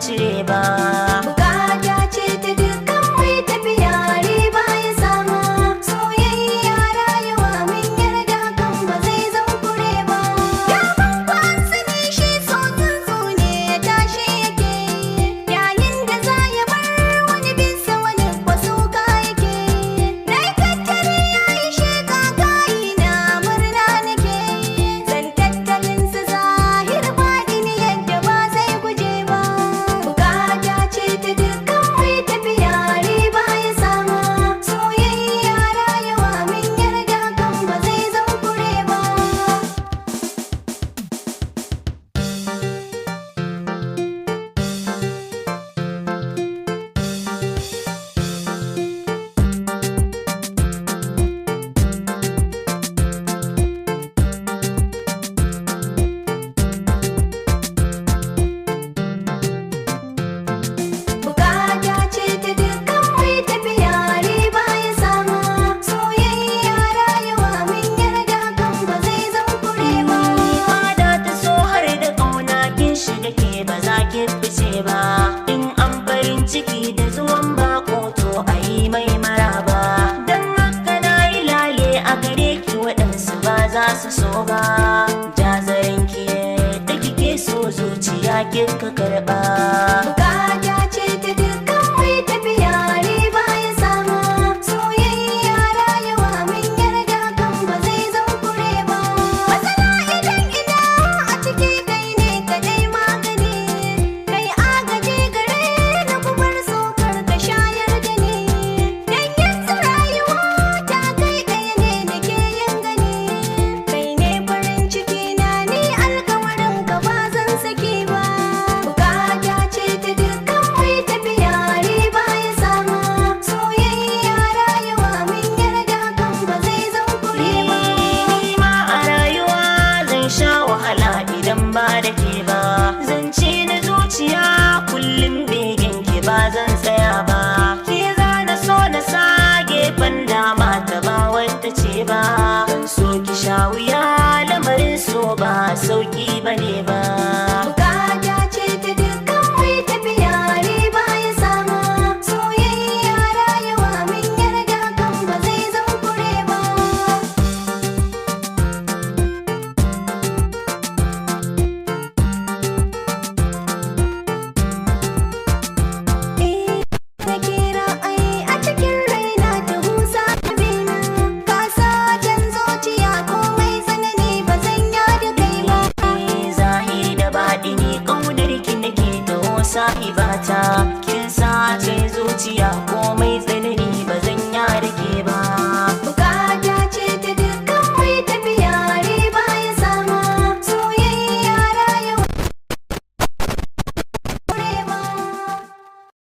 cire ba. Bukata ce ta dukkan mai tafiya riba ya samu. Soyayya rayuwa mun yarda hakan ba zai zama kure ba. Daman ku an sani shi so tsuntsu ne ya tashi yake. Yayin da za ya bar wani bisa wani kwasuka yake. Na yi tattali ya yi sheka kayi na murna nake. Zan tattalin su zahir baɗi ni yadda ba zai guje ba. Bukata ce ta dukkan mai tafiya riba ya samu. Soyayya rayuwa mun yarda hakan ba zai zama kure ba. Bukata ce ta dukkan mai tafiya riba ya samu. Soyayya rayuwa mun yarda hakan ba zai zama kure ba. Fada ta so har da ƙauna kin shiga ke ba za ki fice ba. In an farin ciki da zuwan bako to a yi mai maraba. Don haka na yi lale a gare ki waɗansu ba za su so ba. Jazarin ki da kike so zuciya kika karɓa. Bukata ce ta dukkan mai tafiya riba ya samu. Soyayya rayuwa mun yarda hakan ba zai zama kure ba. Matsala idan ina a ciki kai ne kadai magani. Kai agaji gare ni kubar sokar ka shayar da ni. Dan yanzu rayuwa ta kai ɗaya ne nake yin gani. Kai ne farin ciki na ni alkawarin ka ba zan saki ba. Bukata ce ta dukkan mai tafiya riba ya samu. Soyayya rayuwa mun yarda hakan ba zai zama kure ba. Ni ma a rayuwa zan sha wahala idan ba da ke ba. Zance na zuciya kullum begen ki ba zan tsaya ba. Ke za na so na sa gefen dama ta ba wata ce ba. Ban so ki sha wuya lamarin so ba sauki bane ba. Bukata ce ta dukkan mai tafiya riba ya samu. Soyayya rayuwa mun yarda hakan ba zai zama kure ba. Nake ra'ayi a cikin raina ta husa ta bina. Ka sa can zuciya komai tsanani ba zan yada kai ba. Zahiri da baɗini ƙaunar ki nake taho sahiba.